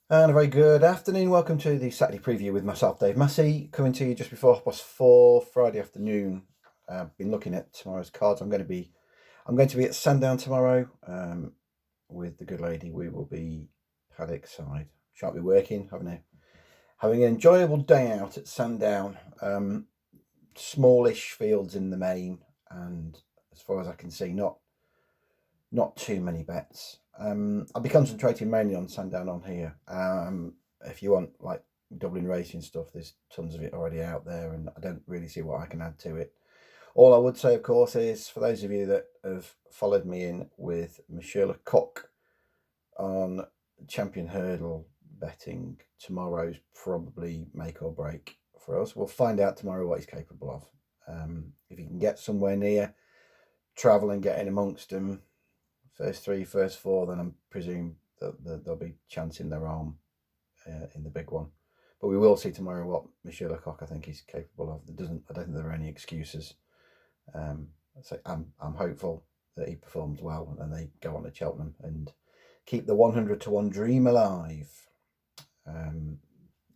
And a very good afternoon. Welcome to the Saturday preview with myself, Dave Massey, coming to you just before 4:30 Friday afternoon. I've been looking at tomorrow's cards. I'm going to be at Sandown tomorrow with the good lady. We will be paddock side. Shan't be working. Having an enjoyable day out at Sandown. Smallish fields in the main, and as far as I can see, not too many bets. I'll be concentrating mainly on Sandown on here. If you want like Dublin racing stuff, there's tons of it already out there, and I don't really see what I can add to it. All I would say, of course, is for those of you that have followed me in with Monsieur Lecoq on champion hurdle betting, tomorrow's probably make or break for us. We'll find out tomorrow what he's capable of. If he can get somewhere near, travel and get in amongst them, first three, first four, then I presume that they'll be chancing their arm in the big one. But we will see tomorrow what Monsieur Lecoq I think he's capable of. I don't think there are any excuses. So I'm hopeful that he performs well and they go on to Cheltenham and keep the 100 to 1 dream alive.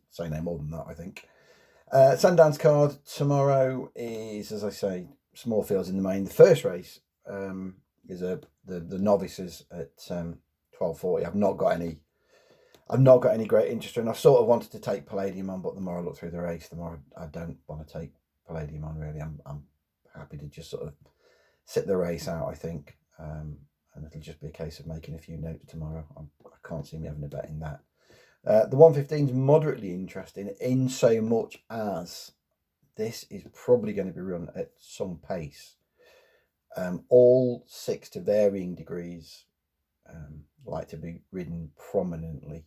Say no more than that, I think. Sandown's card tomorrow is, as I say, small fields in the main. The first race is the novices at 12:40. I've not got any great interest in. I sort of wanted to take Palladium on, but the more I look through the race, the more I don't want to take Palladium on. Really, I'm happy to just sort of sit the race out. I think, and it'll just be a case of making a few notes tomorrow. I can't see me having a bet in that. The 115 is moderately interesting in so much as this is probably going to be run at some pace. All six, to varying degrees, like to be ridden prominently.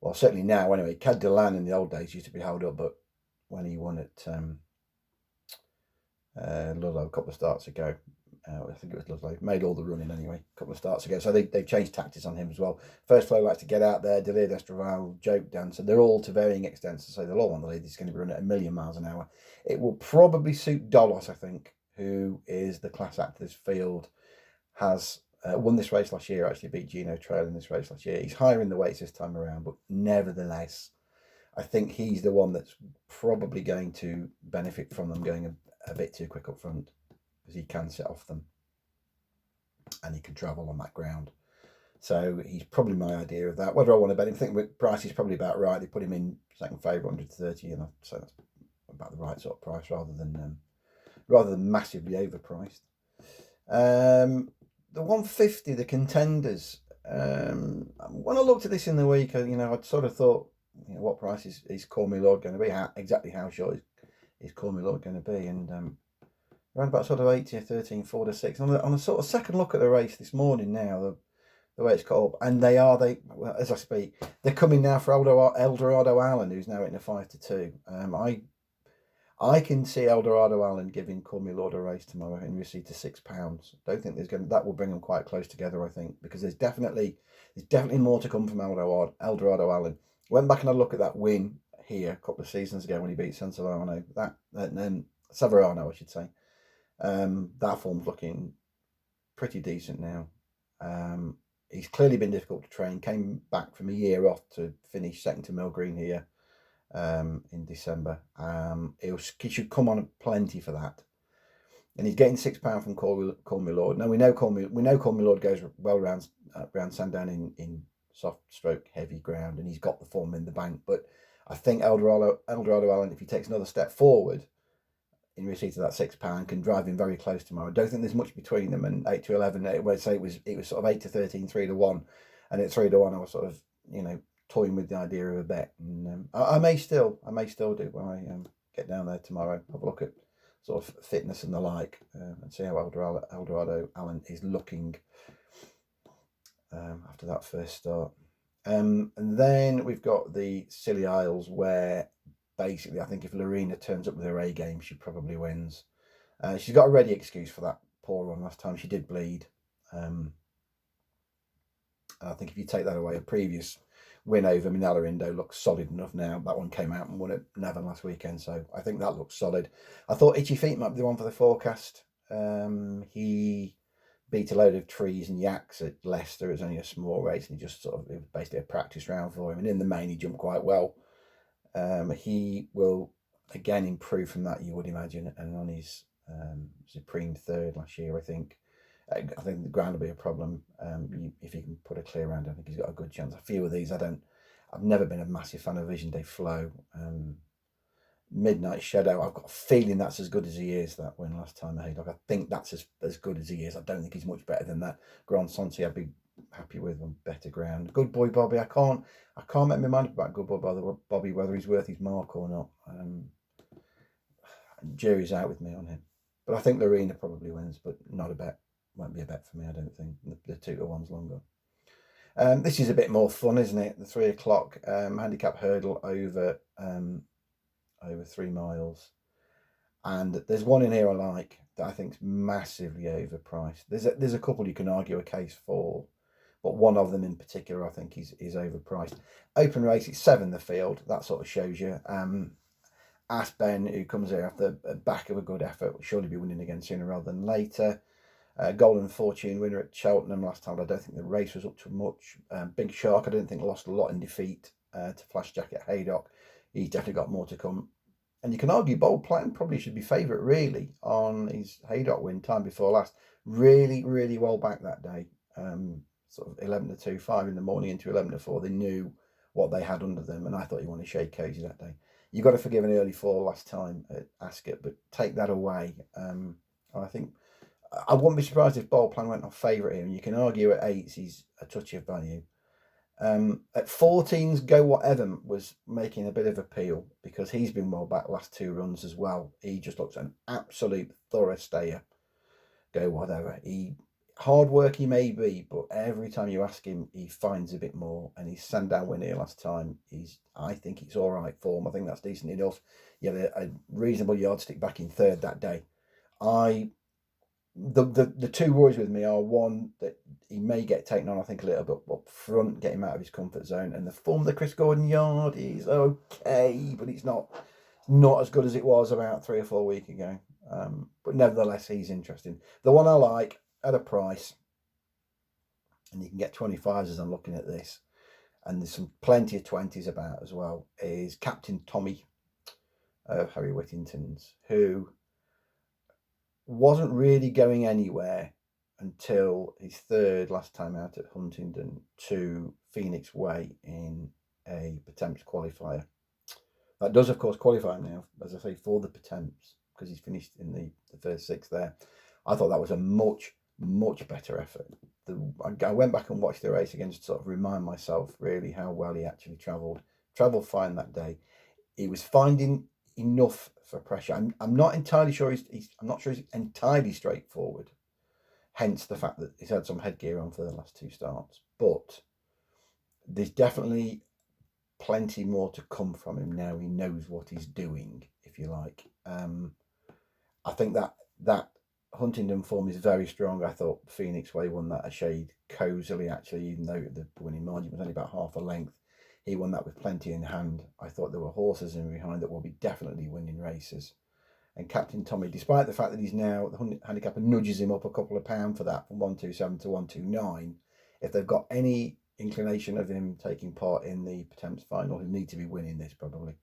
Well, certainly now, anyway. Cad Delan in the old days used to be held up, but when he won at Ludlow a couple of starts ago, I think it was Ludlow, made all the running anyway, a couple of starts ago. So they've changed tactics on him as well. First Flow likes to get out there, Delir Destraval, Joke Dancer. They're all to varying extents. So they'll all want the lead. It's going to be running at 1,000,000 miles an hour. It will probably suit Dolos, I think, who is the class act of this field, has won this race last year, actually beat Gino Trail in this race last year. He's higher in the weights this time around, but nevertheless, I think he's the one that's probably going to benefit from them going a bit too quick up front, because he can sit off them and he can travel on that ground. So he's probably my idea of that. Whether I want to bet him, I think with price is probably about right. They put him in second favourite, 130, and I'd say that's about the right sort of price rather than massively overpriced. The 150, the contenders. When I looked at this in the week, I'd sort of thought, what price is Call Me Lord going to be? Exactly how short is Call Me Lord going to be? And around about sort of 80 or 13, 4 to 6. On a sort of second look at the race this morning now, the way it's cut up, and well, as I speak, they're coming now for Eldorado Allen, who's now in a 5 to 2. I can see Eldorado Allen giving Call Me Lord a race tomorrow in receipt to £6. Don't think that will bring them quite close together, I think, because there's definitely more to come from Eldorado Allen. Went back and had a look at that win here a couple of seasons ago when he beat Sansolano, Savarano, I should say. That form's looking pretty decent now. He's clearly been difficult to train. Came back from a year off to finish second to Mill Green here in December. He should come on plenty for that. And he's getting £6 from Call Me Lord. Now we know Call Me Lord goes well around Sandown in soft stroke heavy ground, and he's got the form in the bank. But I think Eldorado Allen, if he takes another step forward in receipt of that £6, can drive him very close tomorrow. I don't think there's much between them, and 8 to 11. It was sort of 8 to 13, 3 to 1, and at 3 to 1, I was sort of toying with the idea of a bet, and I may still do when I get down there tomorrow. Have a look at sort of fitness and the like, and see how Eldorado Allen is looking after that first start. And then we've got the Scilly Isles, where basically I think if Lorena turns up with her A game, she probably wins. She's got a ready excuse for that poor run last time. She did bleed. And I think if you take that away, a previous win over Minella Indo looks solid enough now. That one came out and won at Navan last weekend, so I think that looks solid. I thought Itchy Feet might be the one for the forecast. He beat a load of trees and yaks at Leicester. It was only a small race, and it was basically a practice round for him. And in the main, he jumped quite well. He will again improve from that, you would imagine, and on his supreme third last year, I think the ground will be a problem. If he can put a clear round, I think he's got a good chance. A few of these, I've never been a massive fan of Vision Day Flow. Midnight Shadow, I've got a feeling that's as good as he is. That win last time at Haydock, I think that's as good as he is. I don't think he's much better than that. Grand Santi, I'd be happy with on better ground. Good Boy Bobby, I can't make my mind up about Good Boy Bobby, whether he's worth his mark or not. Jury's out with me on him, but I think Lorena probably wins, but not a bet. Won't be a bet for me, I don't think. The 2-to-1's longer. This is a bit more fun, isn't it? The 3 o'clock handicap hurdle over 3 miles, and there's one in here I like that I think's massively overpriced. There's a couple you can argue a case for, but one of them in particular I think is overpriced. Open race, it's 7 the field. That sort of shows you. Ask Ben, who comes here after the back of a good effort, will surely be winning again sooner rather than later. Golden Fortune winner at Cheltenham last time. I don't think the race was up to much. Big Shark, I don't think lost a lot in defeat to Flash Jacket Haydock. He's definitely got more to come. And you can argue Bold Plan probably should be favourite, really, on his Haydock win time before last. Really, really well back that day. Sort of 11 to 2-5 in the morning into 11 to 4. They knew what they had under them, and I thought he won a shade cozy that day. You've got to forgive an early fall last time at Ascot, but take that away. I think I wouldn't be surprised if Bold Plan went off favourite here. And you can argue at 8s he's a touch of value. At 14s, Go Whatever was making a bit of appeal because he's been well back last 2 runs as well. He just looks an absolute thorough stayer. Go Whatever. Hard work he may be, but every time you ask him, he finds a bit more. And his Sandown win here last time, I think it's all right form. I think that's decent enough. He had a reasonable yardstick back in 3rd that day. The 2 worries with me are, one, that he may get taken on, I think, a little bit up front, get him out of his comfort zone. And the form of the Chris Gordon yard is okay, but it's not as good as it was about 3 or 4 weeks ago. But nevertheless, he's interesting. The one I like at a price, and you can get 25s as I'm looking at this, and there's plenty of 20s about as well, is Captain Tommy of Harry Whittington's, who wasn't really going anywhere until his 3rd last time out at Huntingdon to Phoenix Way in a Pertemps qualifier. That does, of course, qualify him now, as I say, for the Pertemps, because he's finished in the first 6 there. I thought that was a much better effort. I went back and watched the race again just to sort of remind myself really how well he actually travelled fine that day. He was finding enough for pressure. I'm not entirely sure I'm not sure he's entirely straightforward, hence the fact that he's had some headgear on for the last 2 starts, but there's definitely plenty more to come from him now. He knows what he's doing, if you like. I think that Huntingdon form is very strong. I thought Phoenix Way won that a shade cosily, actually, even though the winning margin was only about half a length. He won that with plenty in hand. I thought there were horses in behind that will be definitely winning races. And Captain Tommy, despite the fact that he's now, the handicapper nudges him up a couple of pounds for that, from 127 to 129, if they've got any inclination of him taking part in the Pertemps final, he'll need to be winning this probably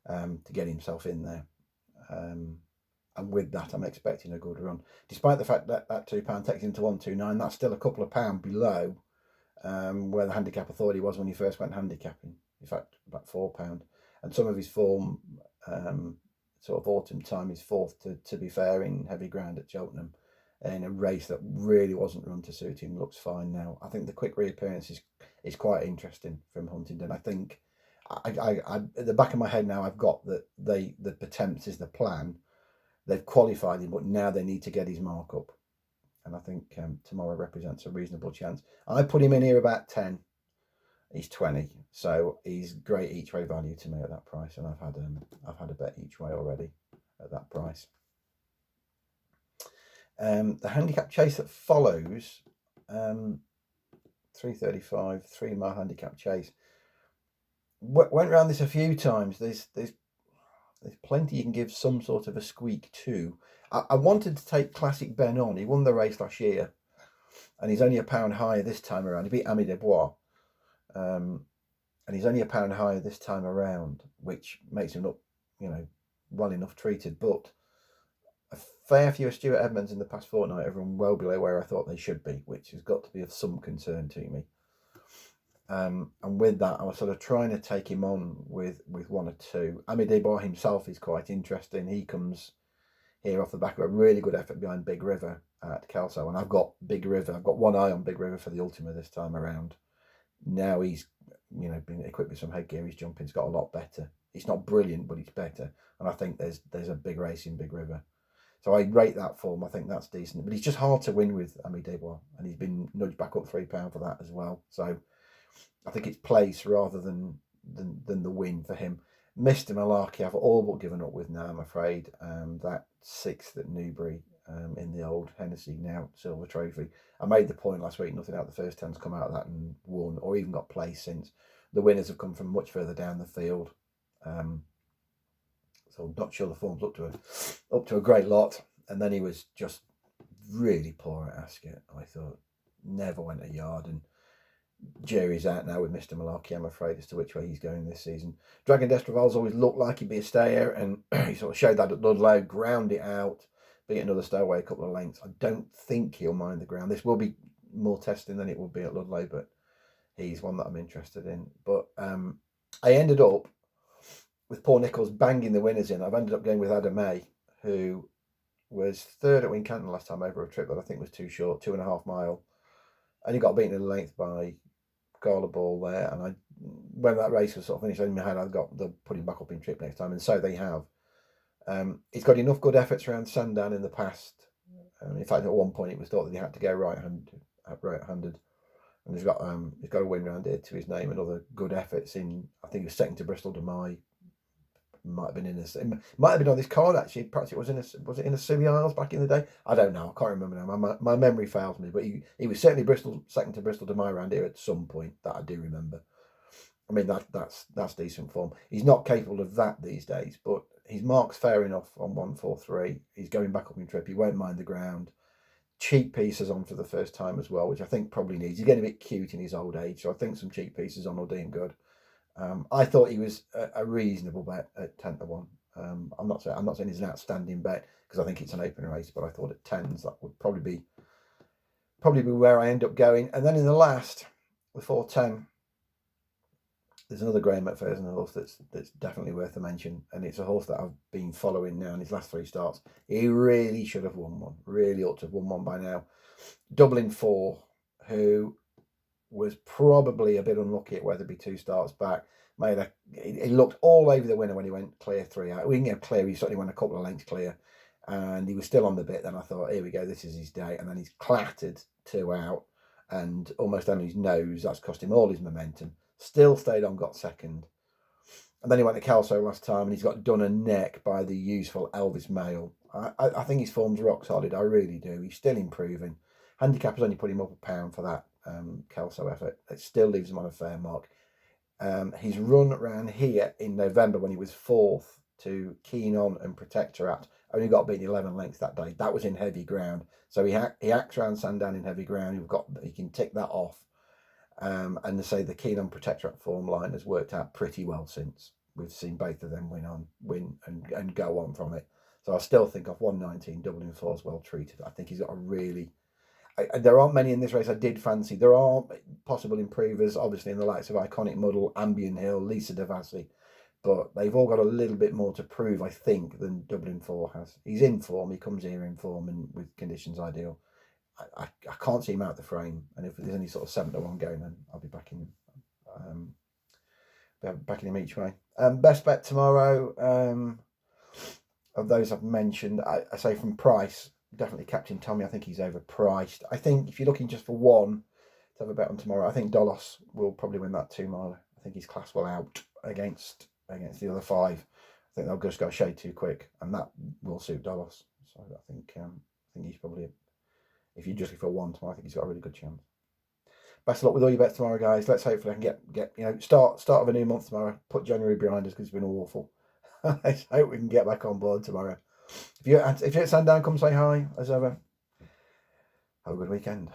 to get himself in there. And with that, I'm expecting a good run. Despite the fact that that £2 takes him to 129, that's still a couple of pounds below where the handicapper thought he was when he first went handicapping. In fact, about £4. And some of his form, sort of autumn time, is 4th, to be fair, in heavy ground at Cheltenham, in a race that really wasn't run to suit him. Looks fine now. I think the quick reappearance is quite interesting from Huntingdon. I think I at the back of my head now, I've got that the Pertemps is the plan. They've qualified him, but now they need to get his mark up. And I think tomorrow represents a reasonable chance. I put him in here about 10. He's 20, so he's great each way value to me at that price. And I've had a bet each way already at that price. The handicap chase that follows, 3:35, 3 mile handicap chase. Went around this a few times. There's plenty you can give some sort of a squeak to. I wanted to take Classic Ben on. He won the race last year. and he's only £1 higher this time around. He beat Ami Desbois, and he's only £1 higher this time around, which makes him look, well enough treated. But a fair few of Stuart Edmonds in the past fortnight have run well below where I thought they should be, which has got to be of some concern to me. And with that, I was sort of trying to take him on with one or two. Ami Desbois himself is quite interesting. He comes here off the back of a really good effort behind Big River at Kelso, and I've got Big River. I've got one eye on Big River for the Ultima this time around. Now he's been equipped with some headgear. His jumping's got a lot better. It's not brilliant, but it's better. And I think there's a big race in Big River. So I rate that form. I think that's decent. But he's just hard to win with, Ami Desbois, and he's been nudged back up £3 for that as well. So I think it's place rather than the win for him. Mr. Malarkey, I've all but given up with now, I'm afraid. That 6th at Newbury in the old Hennessy now Silver Trophy. I made the point last week, nothing out the first 10's come out of that and won or even got place since. The winners have come from much further down the field. So I'm not sure the form's up to a great lot. And then he was just really poor at Ascot. I thought never went a yard, and jury's out now with Mr. Malarkey, I'm afraid, as to which way he's going this season. Dragon d'Estraval's always looked like he'd be a stayer, and he sort of showed that at Ludlow, ground it out, beat another stowaway a couple of lengths. I don't think he'll mind the ground. This will be more testing than it will be at Ludlow, but he's one that I'm interested in. But I ended up with Paul Nicholls banging the winners in. I've ended up going with Adam May, who was third at Wincanton last time over a trip that I think was too short, 2.5 mile. And he got beaten in the length by Gala Ball there. And when that race was sort of finished in my head, I've got the put him back up in trip next time. And so they have. He's got enough good efforts around Sandown in the past. In fact, at one point it was thought that he had to go right-handed. And he's got a win round here to his name and other good efforts in. I think he was second to Bristol de Mai. Might have been on this card actually. Perhaps it was in a Suey Isles back in the day. I don't know. I can't remember now. My memory fails me. But he was certainly second to Bristol de Mai around here at some point that I do remember. I mean that's decent form. He's not capable of that these days, but his mark's fair enough on 143. He's going back up in trip. He won't mind the ground. Cheap pieces on for the first time as well, which I think probably needs. He's getting a bit cute in his old age, so I think some cheap pieces on will do him good. I thought he was a reasonable bet at 10 to 1. I'm not saying he's an outstanding bet because I think it's an open race, but I thought at 10s that would probably be where I end up going. And then in the last, the 410, there's another Graham McPherson horse that's definitely worth a mention, and it's a horse that I've been following now in his last 3 starts. He really should have won one. Really ought to have won one by now. Dublin 4, who was probably a bit unlucky at Weatherby 2 starts back. He looked all over the winner when he went clear 3 out. We didn't get clear, he certainly went a couple of lengths clear. And he was still on the bit. Then I thought, here we go, this is his day. And then he's clattered 2 out and almost on his nose. That's cost him all his momentum. Still stayed on, got second. And then he went to Kelso last time and he's got done a neck by the useful Elvis Mail. I think his form's rock solid. I really do. He's still improving. Handicap has only put him up £1 for that Kelso effort. It still leaves him on a fair mark. His run around here in November when he was 4th to Keen On and Protectorat only got beaten 11 lengths that day. That was in heavy ground. So he acts around Sandown in heavy ground. He can tick that off. And to say the Keen On Protectorat form line has worked out pretty well since. We've seen both of them win and go on from it. So I still think off 119, Dublin 4 is well treated. I think he's got a really... there aren't many in this race I did fancy. There are possible improvers, obviously, in the likes of Iconic Muddle, Ambien Hill, Lisa Devassi, but they've all got a little bit more to prove, I think, than Dublin 4 has. He's in form, he comes here in form and with conditions ideal. I can't see him out the frame, and if there's any sort of 7 to 1 going, then I'll be backing him each way. Best bet tomorrow, of those I've mentioned, I say from price, definitely Captain Tommy. I think he's overpriced. I think if you're looking just for one to have a bet on tomorrow, I think Dolos will probably win that 2 miler. I think his class will out against the other 5. I think they'll just go a shade too quick, and that will suit Dolos. So I think he's probably, if you're just for one tomorrow, I think he's got a really good chance. Best of luck with all your bets tomorrow, guys. Let's hopefully I can get start of a new month tomorrow. Put January behind us because it's been awful. I hope we can get back on board tomorrow. If you're at Sandown, come say hi as ever. Have a good weekend.